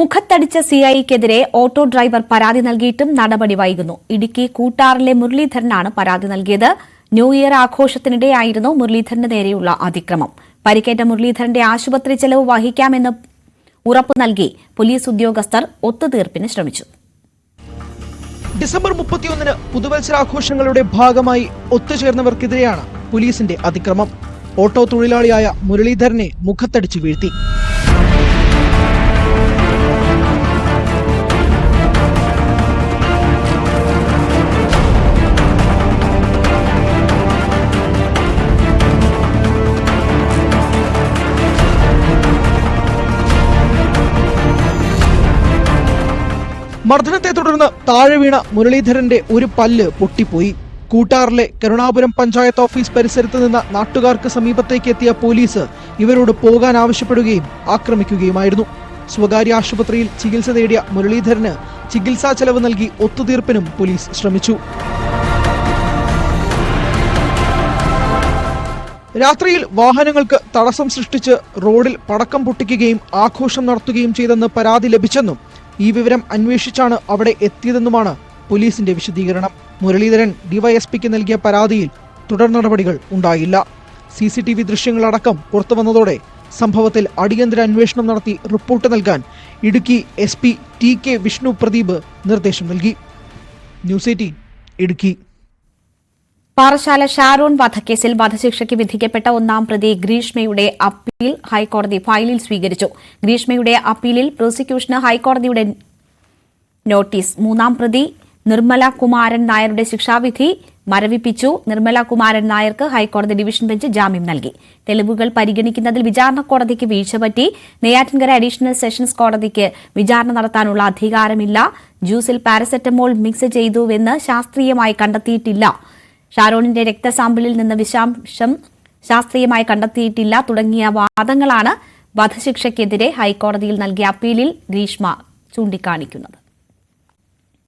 മുഖത്തടിച്ച സിഐക്കെതിരെ auto driver പരാതി നൽകിയിട്ടും നടപടി വൈകുന്നു. ഇടുക്കി കൂട്ടാറിലെ മുരളീധരനാണ് പരാതി നൽകിയത്. ന്യൂ ഇയർ ആഘോഷത്തിനിടെയായിരുന്നു മുരളീധരന് നേരെയുള്ള അതിക്രമം. പരിക്കേറ്റ മുരളീധരന്റെ ആശുപത്രി ചെലവ് വഹിക്കാമെന്ന് ഉറപ്പു നൽകി പോലീസ് ഉദ്യോഗസ്ഥർ ഒത്തുതീർപ്പിന് ശ്രമിച്ചു. ഡിസംബർ 31-ന് പുതുവത്സരാഘോഷങ്ങളുടെ ഭാഗമായി ഒത്തുചേർന്നവർക്കെതിരെയാണ് പോലീസിന്റെ അതിക്രമം. ഓട്ടോ തൊഴിലാളിയായ മുരളീധരനെ മുഖത്തടിച്ചു വീഴ്ത്തി. മർദ്ദനത്തെ തുടർന്ന് താഴെ വീണ മുരളീധരന്റെ ഒരു പല്ല് പൊട്ടിപ്പോയി. കൂട്ടാറിലെ കരുണാപുരം പഞ്ചായത്ത് ഓഫീസ് പരിസരത്ത് നിന്ന് നാട്ടുകാർക്ക് സമീപത്തേക്ക് എത്തിയ പോലീസ് ഇവരോട് പോകാൻ ആവശ്യപ്പെടുകയും ആക്രമിക്കുകയുമായിരുന്നു. സ്വകാര്യ ആശുപത്രിയിൽ ചികിത്സ തേടിയ മുരളീധരന് ചികിത്സാ ചെലവ് നൽകി ഒത്തുതീർപ്പിനും പോലീസ് ശ്രമിച്ചു. രാത്രിയിൽ വാഹനങ്ങൾക്ക് തടസ്സം സൃഷ്ടിച്ച് റോഡിൽ പടക്കം പൊട്ടിക്കുകയും ആഘോഷം നടത്തുകയും ചെയ്തെന്ന് പരാതി ലഭിച്ചെന്നും ഈ വിവരം അന്വേഷിച്ചാണ് അവിടെ എത്തിയതെന്നുമാണ് പോലീസിന്റെ വിശദീകരണം. മുരളീധരൻ ഡിവൈഎസ്പിക്ക് നൽകിയ പരാതിയിൽ തുടർ നടപടികൾ ഉണ്ടായില്ല. CCTV ദൃശ്യങ്ങളടക്കം പുറത്തുവന്നതോടെ സംഭവത്തിൽ അടിയന്തര അന്വേഷണം നടത്തി റിപ്പോർട്ട് നൽകാൻ ഇടുക്കി SP TK വിഷ്ണു പ്രദീപ് നിർദ്ദേശം നൽകി. ന്യൂസ് 18 ഇടുക്കി. പാറശാല ഷാരോൺ വധക്കേസിൽ വധശിക്ഷയ്ക്ക് വിധിക്കപ്പെട്ട ഒന്നാം പ്രതി ഗ്രീഷ്മയുടെ അപ്പീൽ ഹൈക്കോടതി ഫയലിൽ സ്വീകരിച്ചു. ഗ്രീഷ്മയുടെ അപ്പീലിൽ പ്രോസിക്യൂഷന് ഹൈക്കോടതിയുടെ നോട്ടീസ്. മൂന്നാം പ്രതി നിർമ്മല കുമാരൻ നായരുടെ ശിക്ഷാവിധി മരവിപ്പിച്ചു. നിർമ്മല കുമാരൻ നായർക്ക് ഹൈക്കോടതി ഡിവിഷൻ ബെഞ്ച് ജാമ്യം നൽകി. തെളിവുകൾ പരിഗണിക്കുന്നതിൽ വിചാരണ കോടതിക്ക് വീഴ്ച പറ്റി. നെയ്യാറ്റിൻകര അഡീഷണൽ സെഷൻസ് കോടതിക്ക് വിചാരണ നടത്താനുള്ള അധികാരമില്ല. ജ്യൂസിൽ പാരസെറ്റമോൾ മിക്സ് ചെയ്തുവെന്ന് ശാസ്ത്രീയമായി കണ്ടെത്തിയിട്ടില്ല. ഷാരോണിന്റെ രക്തസാമ്പിളിൽ നിന്ന് വിഷാംശം ശാസ്ത്രീയമായി കണ്ടെത്തിയിട്ടില്ല തുടങ്ങിയ വാദങ്ങളാണ് വധശിക്ഷയ്ക്കെതിരെ ഹൈക്കോടതിയിൽ നൽകിയ അപ്പീലിൽ ഗ്രീഷ്മ ചൂണ്ടിക്കാണിക്കുന്നത്.